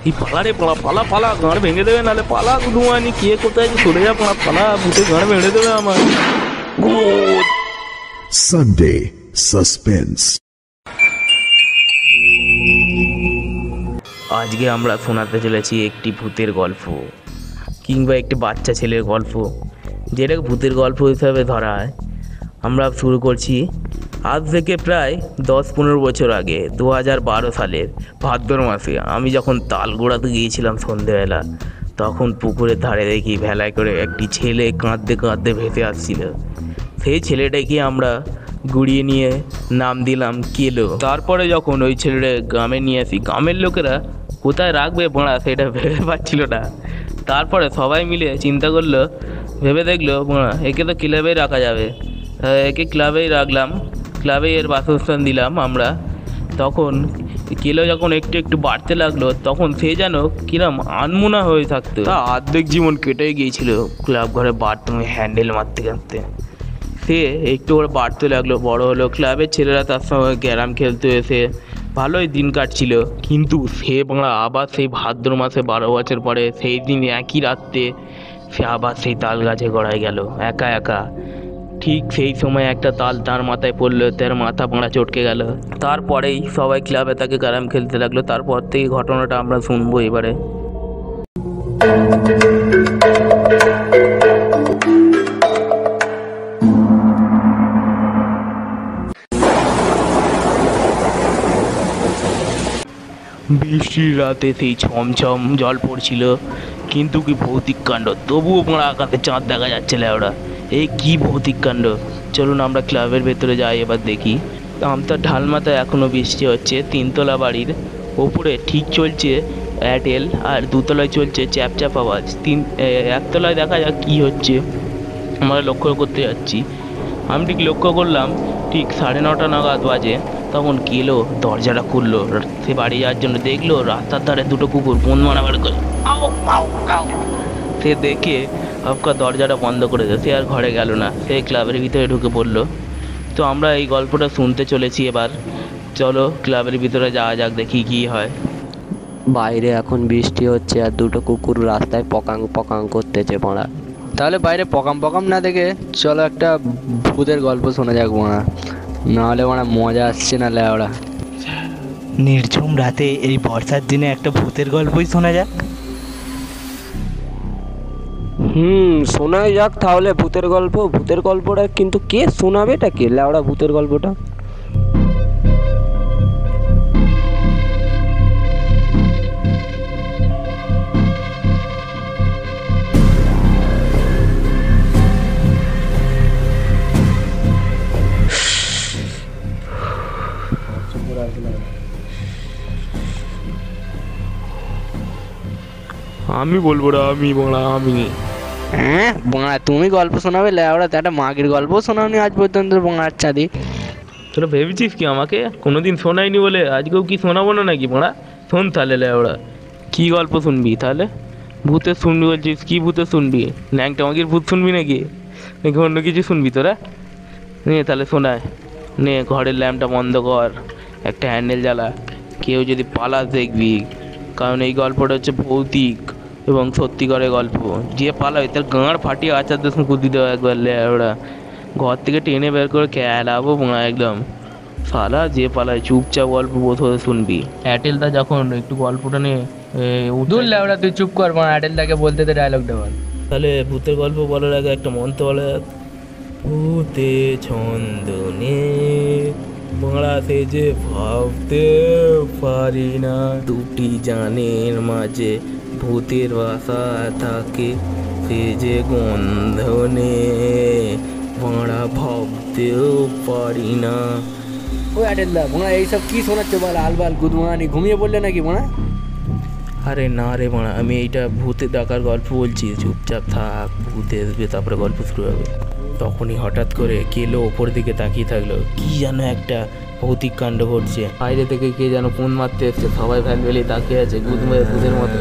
এই পালা রে পালা, পালা পালা, গাঁড় ভেঙে দেবে, নাহলে পালা গুদুমানি, কে কোথায় যে সরে যা, পালা পালা, ভূতে গাঁড় ভেঙে দেবে আমার। Sunday suspense. আজকে আমরা শোনাতে চলেছি একটি ভূতের গল্প, কিংবা একটি বাচ্চা ছেলের গল্প, যেটাকে ভূতের গল্প হিসাবে ধরা হয়। আমরা শুরু করছি আজ থেকে প্রায় 10-15 বছর আগে, 2012 সালের ভাদ্র মাসে। আমি যখন তালগোড়াতে গিয়েছিলাম সন্ধেবেলা, তখন পুকুরের ধারে দেখি ভেলায় করে একটি ছেলে কাঁদতে কাঁদতে ভেসে আসছিল। সেই ছেলেটাকে আমরা গুড়িয়ে নিয়ে নাম দিলাম কেলো। তারপরে যখন ওই ছেলেটা গ্রামে নিয়ে আসি, গ্রামের লোকেরা কোথায় রাখবে বোঁড়া সেটা ভেবে পাচ্ছিল না। তারপরে সবাই মিলে চিন্তা করলো, ভেবে দেখলো বোঁড়া একে তো ক্লাবেই রাখা যাবে, একে ক্লাবেই রাখলাম, ক্লাবেই এর বাসস্থান দিলাম আমরা। তখন কেলো যখন একটু একটু বাড়তে লাগলো, তখন সে যেন কিরম আনমনা হয়ে থাকতো। তা অর্ধেক জীবন কেটে গিয়েছিল ক্লাব ঘরে বাথরুমে হ্যান্ডেল মারতে মারতে। সে একটু করে বাড়তে লাগলো, বড় হলো, ক্লাবের ছেলেরা তার সঙ্গে ক্যারাম খেলতে এসে ভালোই দিন কাটছিল। কিন্তু সে বাংলা আবার সেই ভাদ্র মাসে 12 বছর পরে সেই দিন একই রাত্রে সে আবার সেই তাল গাছে গড়ায় গেল একা একা। ঠিক সেই সময় একটা তাল তার মাথায় পড়লো, তার মাথা পাড়া চটকে গেল। তারপরেই সবাই ক্লাবে তাকে ক্যারাম খেলতে লাগলো। তারপর থেকে ঘটনাটা আমরা শুনবো এবারে। বৃষ্টির রাতে সেই ছমছম জল পড়ছিল, কিন্তু কি ভৌতিক কাণ্ড, তবুও পড়া আকাশে চাঁদ দেখা যাচ্ছে লেওড়া। এই কি ভৌতিক কাণ্ড! চলুন আমরা ক্লাবের ভেতরে যাই, এবার দেখি। আমতার ঢালমাথায় এখনও বৃষ্টি হচ্ছে। 3তলা বাড়ির ওপরে ঠিক চলছে এয়ারটেল, আর 2তলায় চলছে চ্যাপচ্যাপ আওয়াজ। 1তলায় দেখা যাক কি হচ্ছে, আমরা লক্ষ্য করতে যাচ্ছি। আমি ঠিক লক্ষ্য করলাম ঠিক 9:30 নাগাদ বাজে, তখন কেলো দরজাটা খুললো। সে বাড়ি যাওয়ার জন্য দেখলো রাস্তার ধারে দুটো কুকুর বোন মারামারি করে। সে দেখে হপকা দরজাটা বন্ধ করে দেয়, সে আর ঘরে গেল না, সে ক্লাবের ভিতরে ঢুকে পড়লো। তো আমরা এই গল্পটা শুনতে চলেছি এবার। চলো ক্লাবের ভিতরে যাওয়া যাক, দেখি কি হয়। বাইরে এখন বৃষ্টি হচ্ছে আর দুটো কুকুর রাস্তায় পকাং পকাং করতেছে পড়া। তাহলে বাইরে পকাম পকাম না দেখে চলো একটা ভূতের গল্প শোনা যাক মারা, নাহলে মানে মজা আসছে না লেওড়া। নির্ঝুম রাতে এই বর্ষার দিনে একটা ভূতের গল্পই শোনা যাক। শোনাই যাক তাহলে ভূতের গল্প। ভূতের গল্পটা কিন্তু কে শোনাবে, এটা কে লেওড়া ভূতের গল্পটা? আমি বলবো না, আমি বলা আমি। হ্যাঁ বোঁড়া তুমি গল্প শোনাবে লেওড়া? একটা মাগির গল্প শোনাওনি আজ পর্যন্ত বোঁড়ার চাঁদি। তোরা ভেবেছিস কি আমাকে কোনোদিন শোনায়নি বলে আজকেও কি শোনাবো না নাকি বোঁড়া? শোন তাহলে লেওড়া, কি গল্প শুনবি তাহলে? ভূতের শুনবি বলছিস? কি ভূতের শুনবি? ন্যাংটা মাগির ভূত শুনবি নাকি অন্য কিছু শুনবি তোরা? নে তাহলে শোনায়, নে ঘরের ল্যাম্পটা বন্ধ কর, একটা হ্যান্ডেল জ্বালা, কেউ যদি পালাস দেখবি, কারণ এই গল্পটা হচ্ছে ভৌতিক এবং সত্যিকারের গল্প। যে পালাবে তার গাঁড় ফাটিয়ে আচার দেশ কুদি দেওয়া একবার লেওড়া, ঘর থেকে টেনে বের করে খেলাবো বোনা একদম। সালা যে পালায় চুপচাপ গল্প বসে শুনবি। এয়ারটেলটা যখন একটু গল্পটা নিয়ে দূর লেওড়া তুই চুপ কর বোঁড়া, এয়ারটেলটাকে বলতে দে ডায়লগটা বল। তাহলে ভূতের গল্প বলার আগে একটা মন্ত্র বলা যাক। ভূতে ছন্দনে বাড়া সে যে ভাবতে পারি না, দুটি জানের মাঝে ভূতের বাসা থাকে, সে যে গন্ধনে বাড়া ভাবতেও পারি না। ও এয়ারটেলদা বোঁড়া এইসব কি শোনাচ্ছে বল? আলবাল গুদমানি ঘুমিয়ে পড়লে নাকি বোঁড়া? আরে না রে বাড়া, আমি এইটা ভূতে ডাকার গল্প বলছি, চুপচাপ থাক, ভূতে আসবে তারপরে গল্প শুরু হবে। তখনই হঠাৎ করে কেলো ওপর দিকে তাকিয়ে থাকলো, কি যেন একটা ভৌতিক কাণ্ড ঘটছে। বাইরে থেকে কে যেন ফোন মারতে এসছে, সবাই ভ্যান ভেলি তাকিয়ে আছে গুদমের ভূতের মতো।